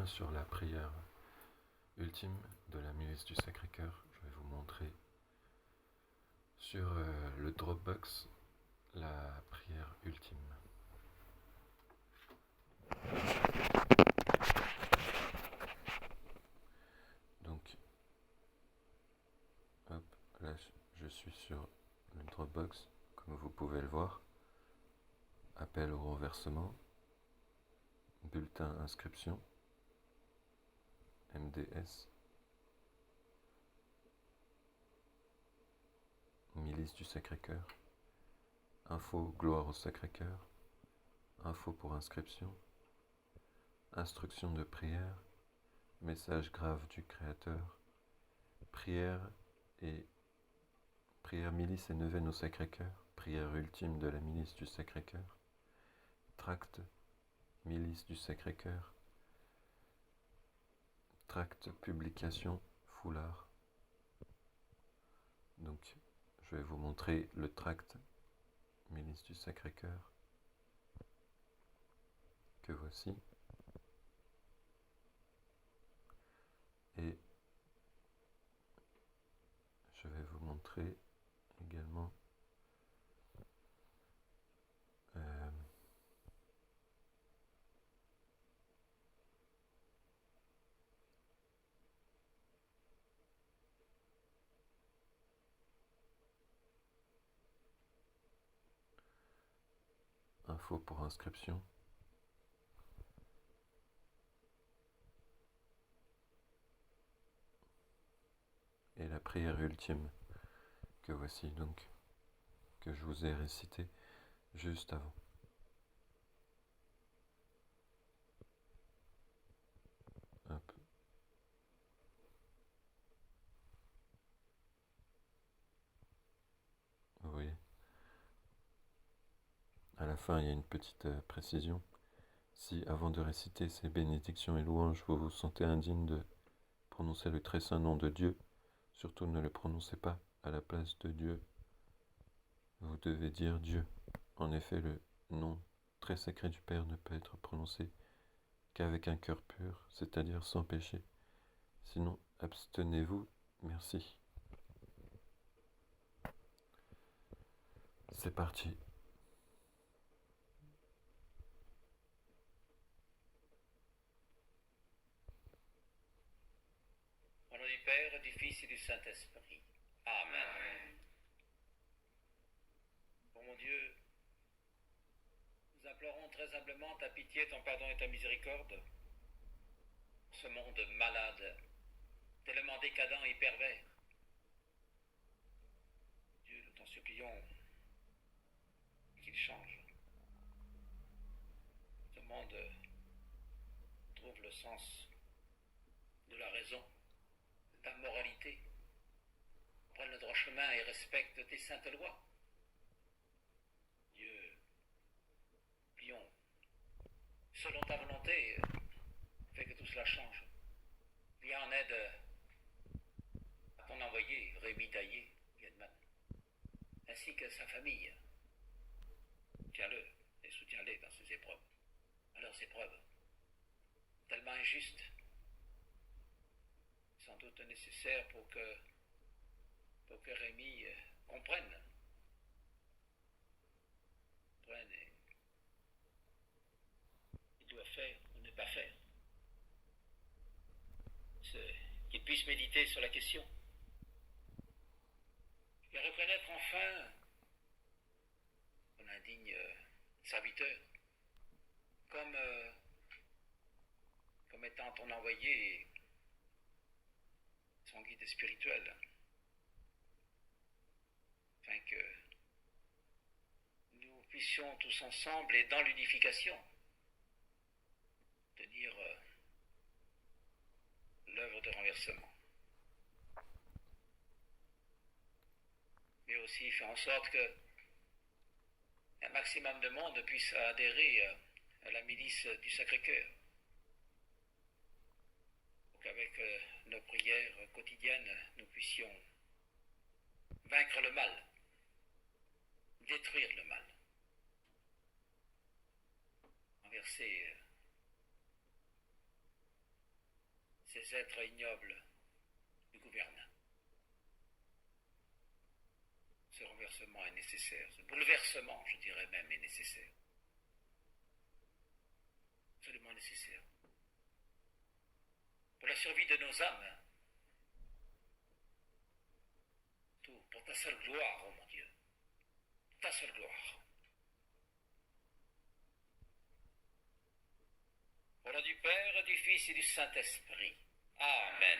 bien sur la prière ultime de la milice du Sacré-Cœur. Je vais vous montrer sur le Dropbox la prière ultime. Donc, hop, là je suis sur le Dropbox, comme vous pouvez le voir. Appel au renversement, bulletin inscription, MDS, milice du Sacré-Cœur, info gloire au Sacré-Cœur, info pour inscription, instruction de prière, message grave du Créateur, prière milice et neuvaine au Sacré-Cœur, prière ultime de la milice du Sacré-Cœur, tract milice du Sacré-Cœur, tract publication foulard. Donc je vais vous montrer le tract milice du Sacré-Cœur que voici. Et je vais vous montrer également info pour inscription, et la prière ultime que voici donc, que je vous ai récité juste avant. Hop. Vous voyez, à la fin il y a une petite précision. Si avant de réciter ces bénédictions et louanges vous vous sentez indigne de prononcer le très saint nom de Dieu, surtout ne le prononcez pas à la place de Dieu. Vous devez dire Dieu. En effet, le nom très sacré du Père ne peut être prononcé qu'avec un cœur pur, c'est-à-dire sans péché. Sinon, abstenez-vous, merci. C'est parti. Au nom du Père, du Fils et du Saint-Esprit. Amen. Ô mon Dieu, nous implorons très humblement ta pitié, ton pardon et ta miséricorde. Ce monde malade, tellement décadent et pervers. Dieu, nous t'en supplions qu'il change. Ce monde trouve le sens de la raison, de ta moralité. Prenne le droit chemin et respecte tes saintes lois. Dieu, prions, selon ta volonté, fais que tout cela change. Viens en aide à ton envoyé, Rémi Daillé, Guedman, ainsi que sa famille. Tiens-le et soutiens-les dans ses épreuves. À leurs épreuves, tellement injustes, sans doute nécessaires pour que Rémi comprenne et il doit faire ou ne pas faire. Qu'il puisse méditer sur la question et reconnaître enfin son indigne serviteur comme étant ton envoyé et son guide spirituel, afin que nous puissions tous ensemble et dans l'unification tenir l'œuvre de renversement. Mais aussi faire en sorte que un maximum de monde puisse adhérer à la milice du Sacré-Cœur. Pour qu'avec nos prières quotidiennes, nous puissions vaincre le mal, détruire le mal, renverser êtres ignobles nous gouvernent. Ce renversement est nécessaire, ce bouleversement, je dirais même, est nécessaire. Absolument nécessaire. Pour la survie de nos âmes. Tout pour ta seule gloire, oh mon Dieu. Ta seule gloire. Au nom du Père, du Fils et du Saint-Esprit. Amen.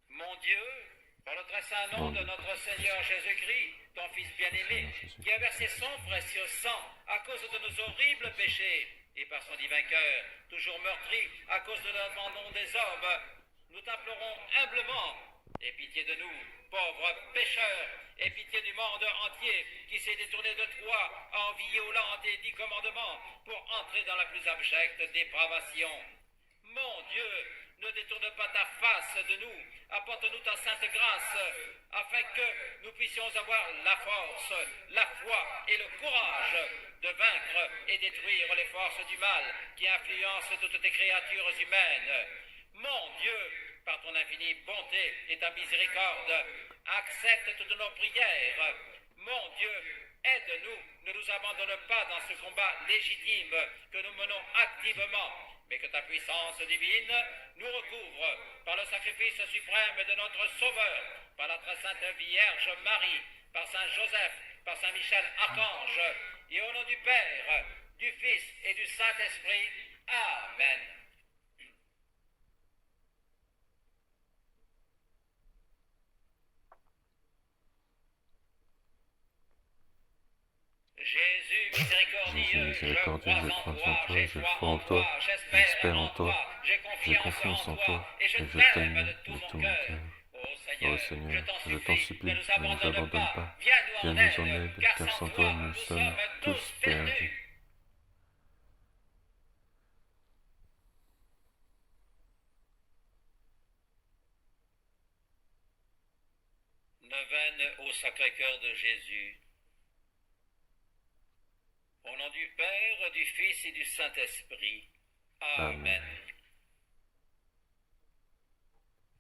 Mon Dieu, par le très saint nom de notre Seigneur Jésus-Christ, ton Fils bien-aimé, qui a versé son précieux sang à cause de nos horribles péchés, et par son divin cœur, toujours meurtri à cause de l'abandon des hommes, nous t'implorons humblement. Aie pitié de nous, pauvres pécheurs, aie pitié du monde entier qui s'est détourné de toi en violant tes 10 commandements pour entrer dans la plus abjecte dépravation. Mon Dieu, ne détourne pas ta face de nous, apporte-nous ta sainte grâce, afin que nous puissions avoir la force, la foi et le courage de vaincre et détruire les forces du mal qui influencent toutes tes créatures humaines. Mon Dieu, par ton infinie bonté et ta miséricorde, accepte toutes nos prières. Mon Dieu, aide-nous, ne nous abandonne pas dans ce combat légitime que nous menons activement, mais que ta puissance divine nous recouvre par le sacrifice suprême de notre Sauveur, par la très sainte Vierge Marie, par Saint Joseph, par Saint Michel Archange, et au nom du Père, du Fils et du Saint-Esprit. Amen. Jésus miséricordieux, je crois en toi, j'ai foi en toi, j'espère en toi, j'ai confiance en toi, et je t'aime de tout mon cœur. Ô Seigneur, je t'en supplie, ne nous abandonne pas, viens nous en aide, car sans toi nous sommes tous perdus. Neuvaine au Sacré-Cœur de Jésus. Au nom du Père, du Fils et du Saint-Esprit. Amen.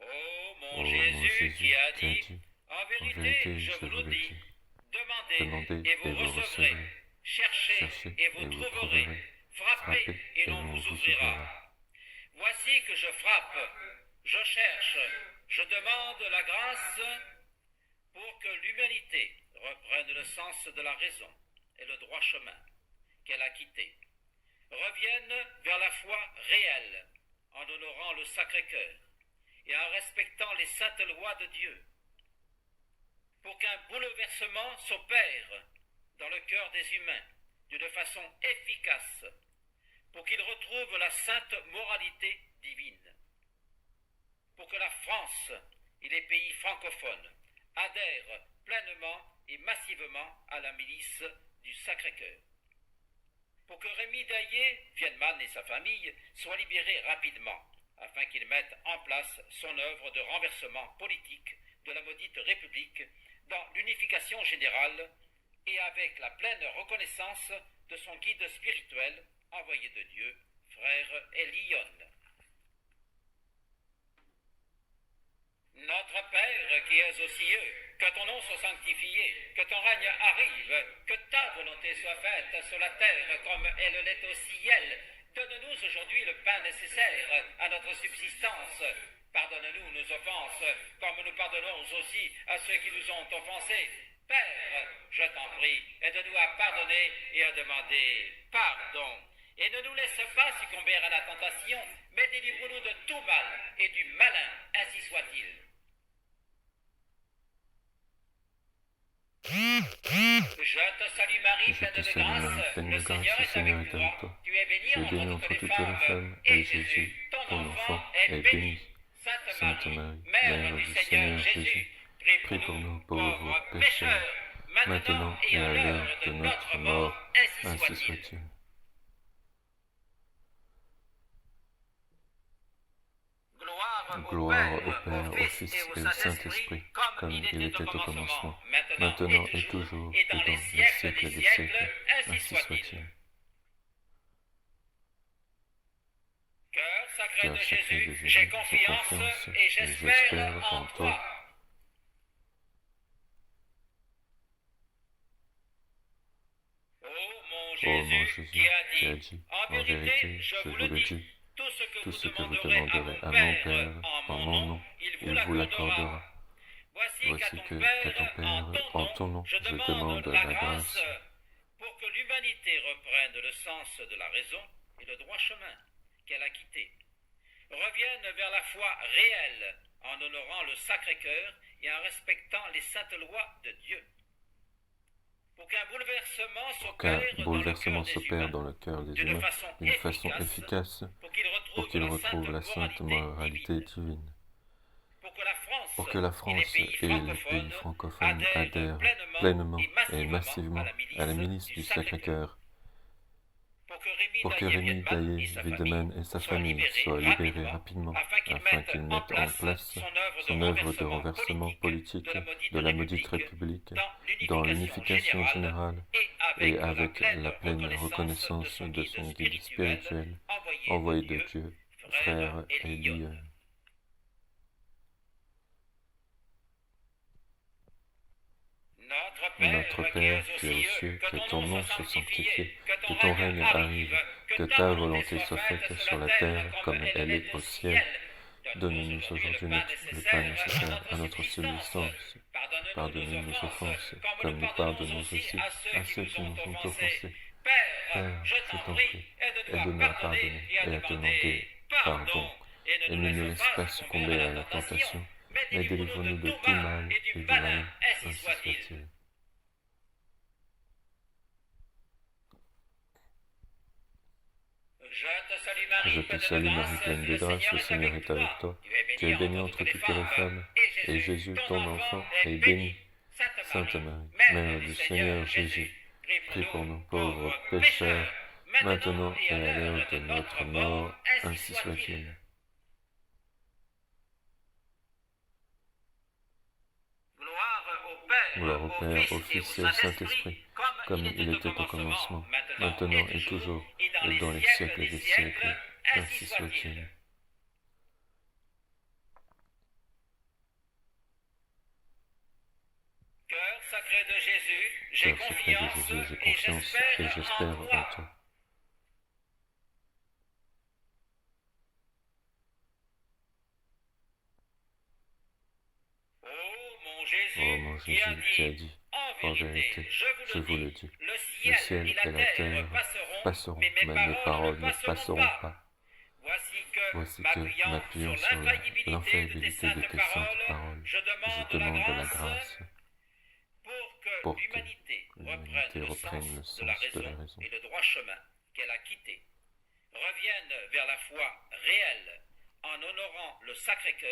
Ô mon Jésus qui a dit, en vérité, je vous le dis, demandez et vous recevrez, cherchez et vous trouverez, frappez et l'on vous ouvrira. Voici que je frappe, je cherche, je demande la grâce pour que l'humanité reprenne le sens de la raison et le droit chemin qu'elle a quitté, revienne vers la foi réelle en honorant le Sacré-Cœur et en respectant les saintes lois de Dieu, pour qu'un bouleversement s'opère dans le cœur des humains d'une façon efficace, pour qu'ils retrouvent la sainte moralité divine, pour que la France et les pays francophones adhèrent pleinement et massivement à la milice du Sacré-Cœur, pour que Rémi Daillé, Viennman et sa famille soient libérés rapidement, afin qu'il mette en place son œuvre de renversement politique de la maudite République dans l'unification générale et avec la pleine reconnaissance de son guide spirituel envoyé de Dieu, frère Elion. Notre Père qui es aux cieux, que ton nom soit sanctifié, que ton règne arrive, que ta volonté soit faite sur la terre comme elle l'est au ciel. Donne-nous aujourd'hui le pain nécessaire à notre subsistance. Pardonne-nous nos offenses, comme nous pardonnons aussi à ceux qui nous ont offensés. Père, je t'en prie, aide-nous à pardonner et à demander pardon. Et ne nous laisse pas succomber à la tentation, mais délivre-nous de tout mal et du malin, ainsi soit-il. Je te salue Marie, pleine de grâce, le Seigneur est avec toi. Tu es bénie entre toutes les femmes, et Jésus, ton enfant, est béni. Sainte Marie, Mère du Seigneur Jésus, prie pour nous pauvres pécheurs, maintenant et à l'heure de notre mort, ainsi soit-il. Gloire au Père, au Fils et au Saint-Esprit, comme il était au commencement, maintenant et toujours, et dans les siècles des siècles, ainsi soit-il. sacré Cœur de sacré de Jésus, Jésus, j'ai confiance et j'espère en toi. Ô mon Jésus, qui a dit, en vérité, je vous le dis, tout ce que vous demanderez à mon Père en mon nom, il vous l'accordera. Voici que, à ton Père, en ton nom, je demande la grâce pour que l'humanité reprenne le sens de la raison et le droit chemin qu'elle a quitté, revienne vers la foi réelle en honorant le Sacré-Cœur et en respectant les saintes lois de Dieu. Pour qu'un bouleversement s'opère dans le cœur des humains d'une façon efficace pour qu'ils retrouvent la sainte moralité divine. Pour que la France et les pays francophones adhèrent pleinement et massivement à la milice du Sacré-Cœur. Pour que Rémi Daillé-Wiedemann et sa famille soient libérés rapidement afin qu'il mette en place son œuvre de renversement politique de la maudite République dans l'unification générale et avec la pleine reconnaissance de son guide spirituel, envoyé de Dieu, frère Élie. Notre Père qui es aux cieux, que ton nom soit sanctifié, que ton règne arrive, que ta volonté soit faite sur la terre comme elle est au ciel. Donne-nous aujourd'hui le pain nécessaire à notre subsistance. Pardonne-nous nos offenses, comme nous pardonnons aussi à ceux qui nous ont offensés. Père, je t'en prie, aide-nous à pardonner et à demander pardon, et ne nous laisse pas succomber à la tentation, mais délivre-nous de tout mal et du malin, ainsi soit-il. Je te salue Marie, pleine de grâce, le Seigneur est avec toi. Tu es bénie entre toutes les femmes, et Jésus, ton enfant, est béni. Sainte Marie, Mère du Seigneur Jésus, prie pour nous pauvres pécheurs, maintenant et à l'heure de notre mort, ainsi soit-il. Gloire au Père, au Fils et au Saint-Esprit, comme il était au commencement, maintenant et toujours, et dans les siècles des siècles, ainsi soit-il. Cœur sacré de Jésus, j'ai confiance et j'espère en toi. Ô mon Jésus qui a dit, en vérité, je vous le dis, le ciel et la terre passeront, mais mes paroles ne passeront pas. Voici que, m'appuyant sur l'infaillibilité de tes saintes paroles, je demande la grâce pour que l'humanité reprenne le sens de la raison et le droit chemin qu'elle a quitté, revienne vers la foi réelle en honorant le Sacré-Cœur